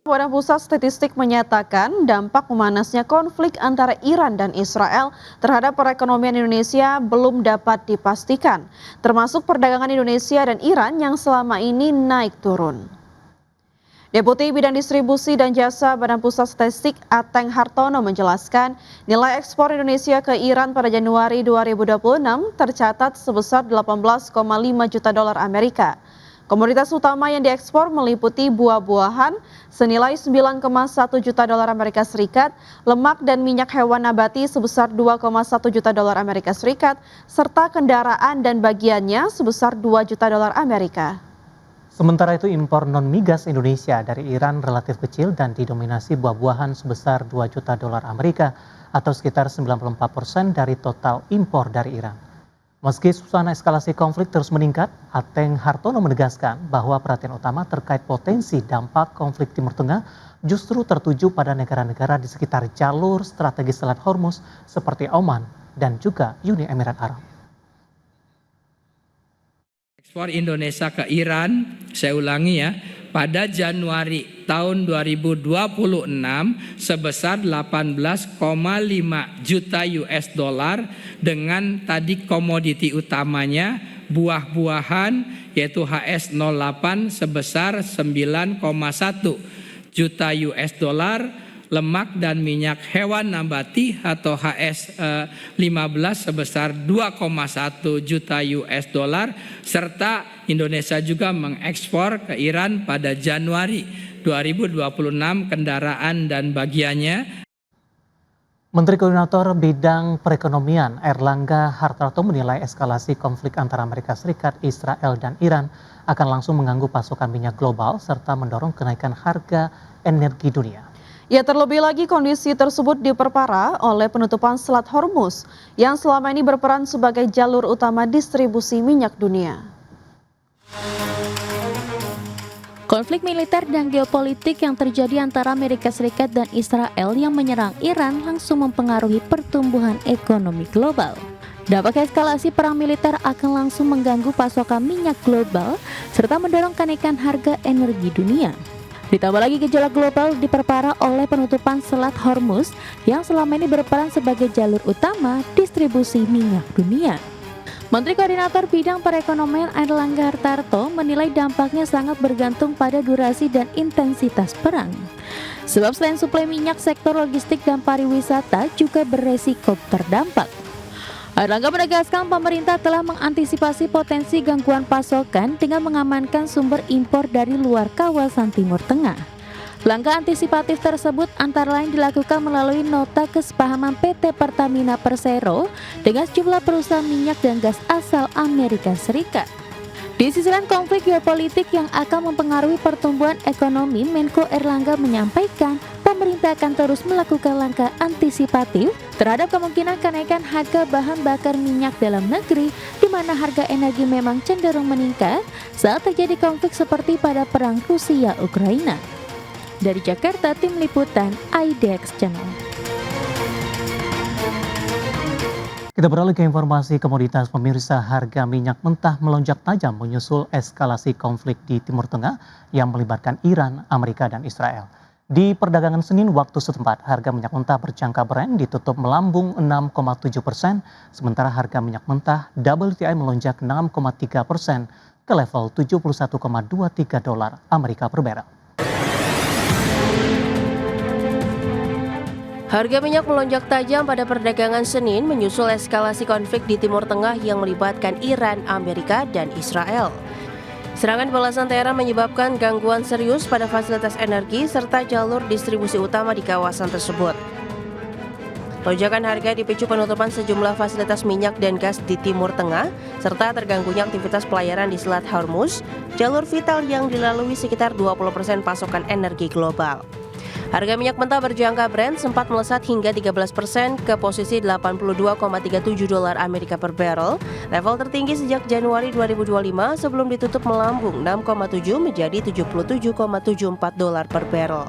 Badan Pusat Statistik menyatakan dampak memanasnya konflik antara Iran dan Israel terhadap perekonomian Indonesia belum dapat dipastikan, termasuk perdagangan Indonesia dan Iran yang selama ini naik turun. Deputi Bidang Distribusi dan Jasa Badan Pusat Statistik Ateng Hartono menjelaskan nilai ekspor Indonesia ke Iran pada Januari 2026 tercatat sebesar 18,5 juta dolar Amerika. Komoditas utama yang diekspor meliputi buah-buahan senilai 9,1 juta dolar Amerika Serikat, lemak dan minyak hewan nabati sebesar 2,1 juta dolar Amerika Serikat, serta kendaraan dan bagiannya sebesar 2 juta dolar Amerika. Sementara itu impor non-migas Indonesia dari Iran relatif kecil dan didominasi buah-buahan sebesar 2 juta dolar Amerika atau sekitar 94% dari total impor dari Iran. Meski suasana eskalasi konflik terus meningkat, Ateng Hartono menegaskan bahwa perhatian utama terkait potensi dampak konflik Timur Tengah justru tertuju pada negara-negara di sekitar jalur strategis Selat Hormuz seperti Oman dan juga Uni Emirat Arab. Ekspor Indonesia ke Iran, saya ulangi ya, pada Januari tahun 2026 sebesar 18,5 juta US dollar dengan tadi komoditi utamanya buah-buahan yaitu HS08 sebesar 9,1 juta US dollar, lemak dan minyak hewan nabati atau HS15 sebesar 2,1 juta US dollar, serta Indonesia juga mengekspor ke Iran pada Januari 2026 kendaraan dan bagiannya. Menteri Koordinator Bidang Perekonomian Airlangga Hartarto menilai eskalasi konflik antara Amerika Serikat, Israel, dan Iran akan langsung mengganggu pasokan minyak global serta mendorong kenaikan harga energi dunia. Ya, terlebih lagi kondisi tersebut diperparah oleh penutupan Selat Hormuz yang selama ini berperan sebagai jalur utama distribusi minyak dunia. Konflik militer dan geopolitik yang terjadi antara Amerika Serikat dan Israel yang menyerang Iran langsung mempengaruhi pertumbuhan ekonomi global. Dampak eskalasi perang militer akan langsung mengganggu pasokan minyak global serta mendorong kenaikan harga energi dunia. Ditambah lagi gejolak global diperparah oleh penutupan Selat Hormuz yang selama ini berperan sebagai jalur utama distribusi minyak dunia. Menteri Koordinator Bidang Perekonomian Airlangga Hartarto menilai dampaknya sangat bergantung pada durasi dan intensitas perang. Sebab selain suplai minyak, sektor logistik dan pariwisata juga beresiko terdampak. Airlangga menegaskan pemerintah telah mengantisipasi potensi gangguan pasokan dengan mengamankan sumber impor dari luar kawasan Timur Tengah. Langkah antisipatif tersebut antara lain dilakukan melalui nota kesepahaman PT Pertamina Persero dengan sejumlah perusahaan minyak dan gas asal Amerika Serikat. Di sisi lain konflik geopolitik yang akan mempengaruhi pertumbuhan ekonomi, Menko Airlangga menyampaikan pemerintah akan terus melakukan langkah antisipatif terhadap kemungkinan kenaikan harga bahan bakar minyak dalam negeri, di mana harga energi memang cenderung meningkat saat terjadi konflik seperti pada perang Rusia-Ukraina. Dari Jakarta, Tim Liputan IDX Channel. Kita beralih ke informasi komoditas. Pemirsa, harga minyak mentah melonjak tajam menyusul eskalasi konflik di Timur Tengah yang melibatkan Iran, Amerika, dan Israel. Di perdagangan Senin waktu setempat, harga minyak mentah berjangka Brent ditutup melambung 6,7%, sementara harga minyak mentah WTI melonjak 6,3% ke level 71,23 dolar Amerika per barel. Harga minyak melonjak tajam pada perdagangan Senin menyusul eskalasi konflik di Timur Tengah yang melibatkan Iran, Amerika, dan Israel. Serangan balasan Teheran menyebabkan gangguan serius pada fasilitas energi serta jalur distribusi utama di kawasan tersebut. Lonjakan harga dipicu penutupan sejumlah fasilitas minyak dan gas di Timur Tengah, serta terganggunya aktivitas pelayaran di Selat Hormuz, jalur vital yang dilalui sekitar 20% pasokan energi global. Harga minyak mentah berjangka Brent sempat melesat hingga 13% ke posisi 82,37 dolar Amerika per barrel, level tertinggi sejak Januari 2025 sebelum ditutup melambung 6,7 menjadi 77,74 dolar per barrel.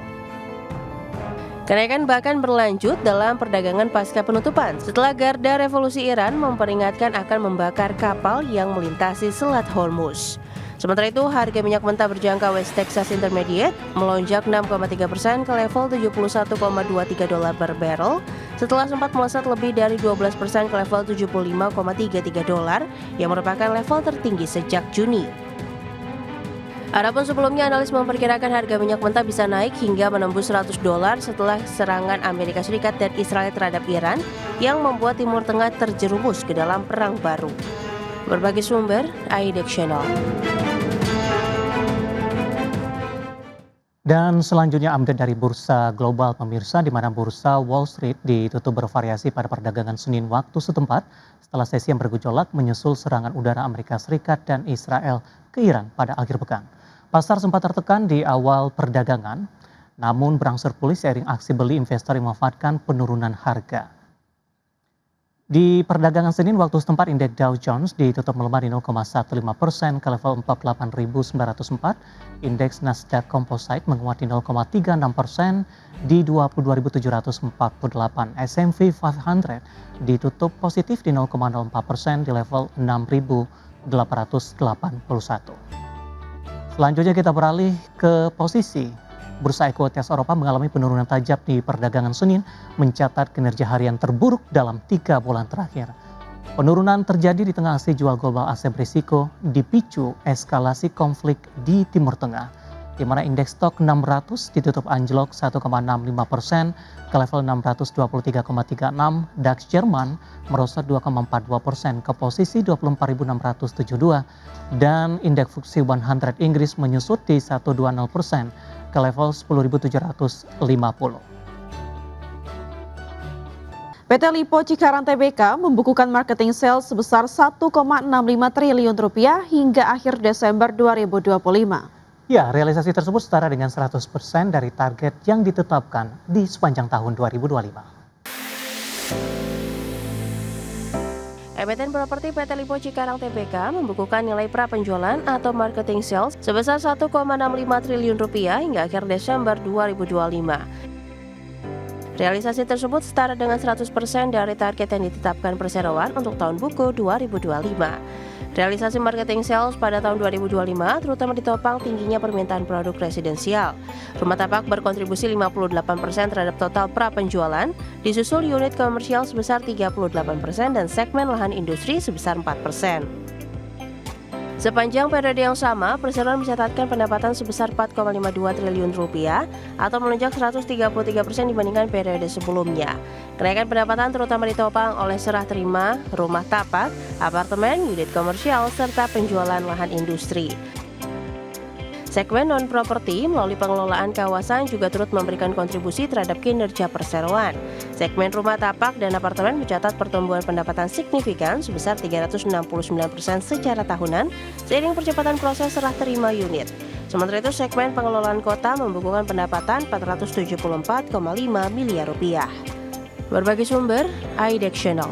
Kenaikan bahkan berlanjut dalam perdagangan pasca penutupan setelah Garda Revolusi Iran memperingatkan akan membakar kapal yang melintasi Selat Hormuz. Sementara itu, harga minyak mentah berjangka West Texas Intermediate melonjak 6,3% ke level $71,23 per barrel setelah sempat melesat lebih dari 12% ke level $75,33 yang merupakan level tertinggi sejak Juni. Adapun sebelumnya, analis memperkirakan harga minyak mentah bisa naik hingga menembus $100 setelah serangan Amerika Serikat dan Israel terhadap Iran yang membuat Timur Tengah terjerumus ke dalam perang baru. Berbagai sumber, IDX Channel. Dan selanjutnya update dari bursa global pemirsa, di mana bursa Wall Street ditutup bervariasi pada perdagangan Senin waktu setempat setelah sesi yang bergejolak menyusul serangan udara Amerika Serikat dan Israel ke Iran pada akhir pekan. Pasar sempat tertekan di awal perdagangan, namun berangsur pulih seiring aksi beli investor yang memanfaatkan penurunan harga. Di perdagangan Senin waktu setempat, indeks Dow Jones ditutup melemah di 0,15% ke level 48.904. Indeks Nasdaq Composite menguat di 0,36% di 22.748. S&P 500 ditutup positif di 0,04% di level 6.881. Selanjutnya kita beralih ke posisi. Bursa Ekuitas Eropa mengalami penurunan tajam di perdagangan Senin, mencatat kinerja harian terburuk dalam 3 bulan terakhir. Penurunan terjadi di tengah aksi jual global aset berisiko dipicu eskalasi konflik di Timur Tengah, di mana indeks stok 600 ditutup anjlok 1,65% ke level 623,36, DAX Jerman merosot 2,42% ke posisi 24.672, dan indeks FTSE 100 Inggris menyusut di 120% ke level 10.750. PT Lipo Cikarang Tbk membukukan marketing sales sebesar 1,65 triliun rupiah hingga akhir Desember 2025. Ya, realisasi tersebut setara dengan 100% dari target yang ditetapkan di sepanjang tahun 2025. Emiten properti PT Lipo Cikarang Tbk membukukan nilai prapenjualan atau marketing sales sebesar 1,65 triliun rupiah hingga akhir Desember 2025. Realisasi tersebut setara dengan 100% dari target yang ditetapkan perseroan untuk tahun buku 2025. Realisasi marketing sales pada tahun 2025 terutama ditopang tingginya permintaan produk residensial. Rumah tapak berkontribusi 58% terhadap total prapenjualan, disusul unit komersial sebesar 38% dan segmen lahan industri sebesar 4%. Sepanjang periode yang sama, perseroan mencatatkan pendapatan sebesar 4,52 triliun rupiah atau melonjak 133% dibandingkan periode sebelumnya. Kenaikan pendapatan terutama ditopang oleh serah terima, rumah tapak, apartemen, unit komersial, serta penjualan lahan industri. Segmen non-properti melalui pengelolaan kawasan juga turut memberikan kontribusi terhadap kinerja perseroan. Segmen rumah tapak dan apartemen mencatat pertumbuhan pendapatan signifikan sebesar 369% secara tahunan seiring percepatan proses serah terima unit. Sementara itu, segmen pengelolaan kota membukukan pendapatan 474,5 miliar rupiah. Berbagai sumber, IDX Channel.